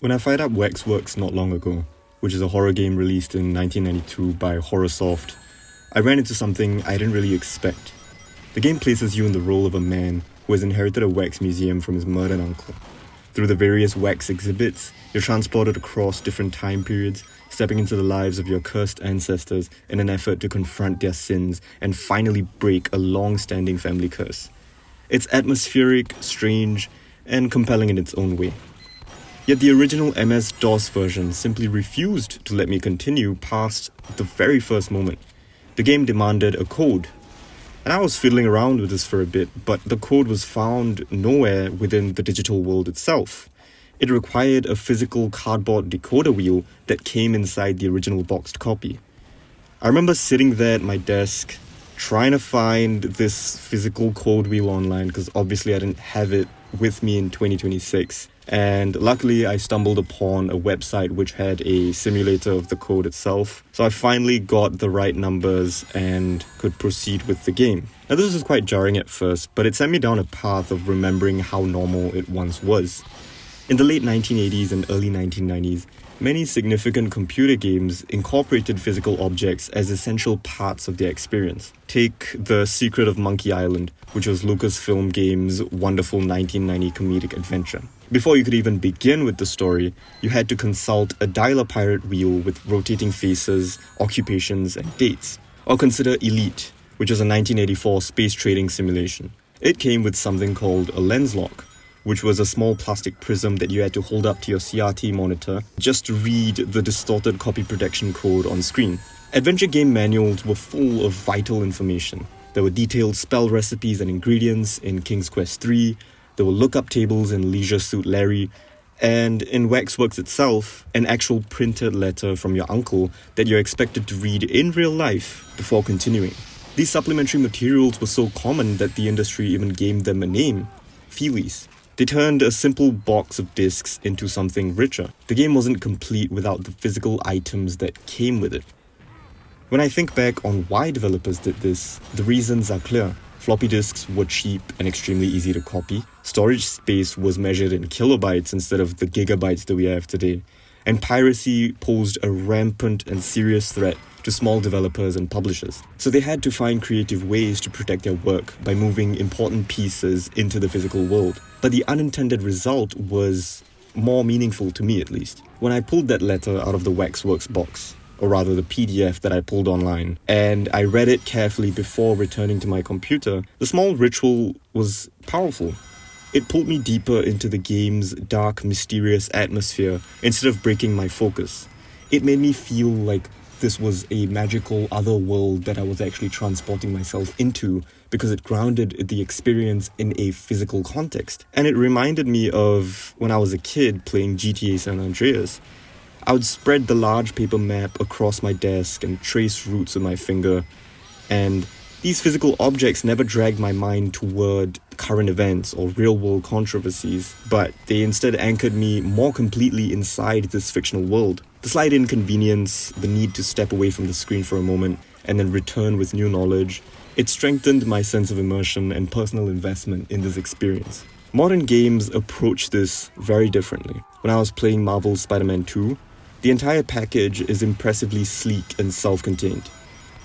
When I fired up Waxworks not long ago, which is a horror game released in 1992 by Horrorsoft, I ran into something I didn't really expect. The game places you in the role of a man who has inherited a wax museum from his murdered uncle. Through the various wax exhibits, you're transported across different time periods, stepping into the lives of your cursed ancestors in an effort to confront their sins and finally break a long-standing family curse. It's atmospheric, strange, and compelling in its own way. Yet the original MS-DOS version simply refused to let me continue past the very first moment. The game demanded a code. And I was fiddling around with this for a bit, but the code was found nowhere within the digital world itself. It required a physical cardboard decoder wheel that came inside the original boxed copy. I remember sitting there at my desk, trying to find this physical code wheel online, because obviously I didn't have it with me in 2026. And luckily I stumbled upon a website which had a simulator of the code itself. So I finally got the right numbers and could proceed with the game. Now this was quite jarring at first, but it sent me down a path of remembering how normal it once was. In the late 1980s and early 1990s, many significant computer games incorporated physical objects as essential parts of their experience. Take The Secret of Monkey Island, which was Lucasfilm Games' wonderful 1990 comedic adventure. Before you could even begin with the story, you had to consult a dial-a-pirate wheel with rotating faces, occupations, and dates. Or consider Elite, which was a 1984 space trading simulation. It came with something called a lens lock, which was a small plastic prism that you had to hold up to your CRT monitor just to read the distorted copy protection code on screen. Adventure game manuals were full of vital information. There were detailed spell recipes and ingredients in King's Quest III, there were lookup tables in Leisure Suit Larry, and in Waxworks itself, an actual printed letter from your uncle that you're expected to read in real life before continuing. These supplementary materials were so common that the industry even gave them a name, Feelies. They turned a simple box of discs into something richer. The game wasn't complete without the physical items that came with it. When I think back on why developers did this, the reasons are clear. Floppy disks were cheap and extremely easy to copy. Storage space was measured in kilobytes instead of the gigabytes that we have today. And piracy posed a rampant and serious threat to small developers and publishers. So they had to find creative ways to protect their work by moving important pieces into the physical world. But the unintended result was more meaningful to me, at least. When I pulled that letter out of the Waxworks box, or rather the PDF that I pulled online, and I read it carefully before returning to my computer, the small ritual was powerful. It pulled me deeper into the game's dark, mysterious atmosphere instead of breaking my focus. It made me feel like this was a magical other world that I was actually transporting myself into because it grounded the experience in a physical context. And it reminded me of when I was a kid playing GTA San Andreas. I would spread the large paper map across my desk and trace routes with my finger, and these physical objects never dragged my mind toward current events or real-world controversies, but they instead anchored me more completely inside this fictional world. The slight inconvenience, the need to step away from the screen for a moment and then return with new knowledge, it strengthened my sense of immersion and personal investment in this experience. Modern games approach this very differently. When I was playing Marvel's Spider-Man 2, the entire package is impressively sleek and self-contained.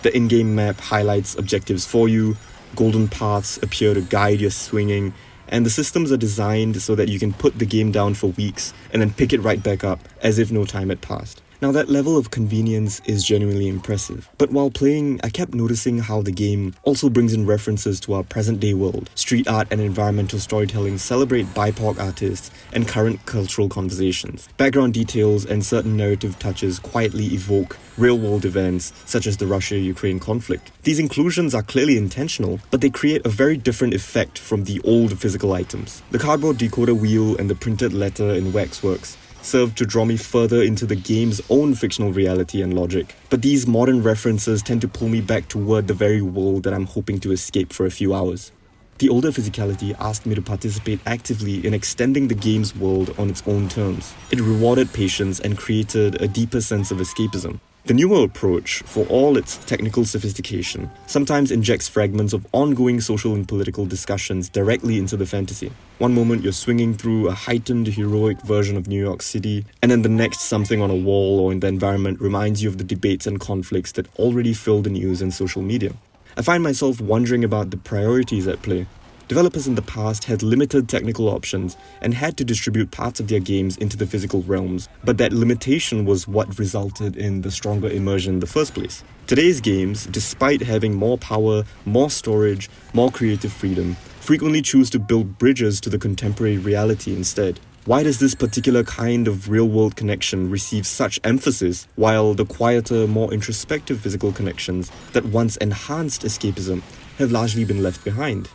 The in-game map highlights objectives for you, golden paths appear to guide your swinging, and the systems are designed so that you can put the game down for weeks and then pick it right back up as if no time had passed. Now that level of convenience is genuinely impressive, but while playing, I kept noticing how the game also brings in references to our present-day world. Street art and environmental storytelling celebrate BIPOC artists and current cultural conversations. Background details and certain narrative touches quietly evoke real-world events such as the Russia-Ukraine conflict. These inclusions are clearly intentional, but they create a very different effect from the old physical items. The cardboard decoder wheel and the printed letter in Waxworks served to draw me further into the game's own fictional reality and logic. But these modern references tend to pull me back toward the very world that I'm hoping to escape for a few hours. The older Physicality asked me to participate actively in extending the game's world on its own terms. It rewarded patience and created a deeper sense of escapism. The newer approach, for all its technical sophistication, sometimes injects fragments of ongoing social and political discussions directly into the fantasy. One moment you're swinging through a heightened, heroic version of New York City, and then the next something on a wall or in the environment reminds you of the debates and conflicts that already fill the news and social media. I find myself wondering about the priorities at play. Developers in the past had limited technical options and had to distribute parts of their games into the physical realms, but that limitation was what resulted in the stronger immersion in the first place. Today's games, despite having more power, more storage, more creative freedom, frequently choose to build bridges to the contemporary reality instead. Why does this particular kind of real-world connection receive such emphasis, while the quieter, more introspective physical connections that once enhanced escapism have largely been left behind?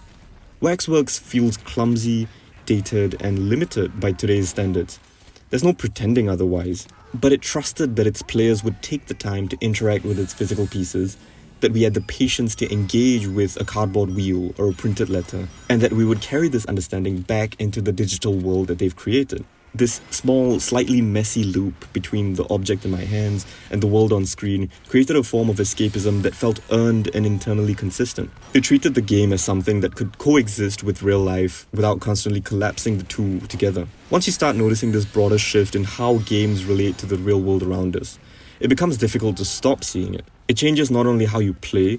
Waxworks feels clumsy, dated, and limited by today's standards. There's no pretending otherwise, but it trusted that its players would take the time to interact with its physical pieces, that we had the patience to engage with a cardboard wheel or a printed letter, and that we would carry this understanding back into the digital world that they've created. This small, slightly messy loop between the object in my hands and the world on screen created a form of escapism that felt earned and internally consistent. It treated the game as something that could coexist with real life without constantly collapsing the two together. Once you start noticing this broader shift in how games relate to the real world around us, it becomes difficult to stop seeing it. It changes not only how you play,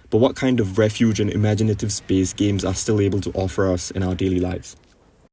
but what kind of refuge and imaginative space games are still able to offer us in our daily lives.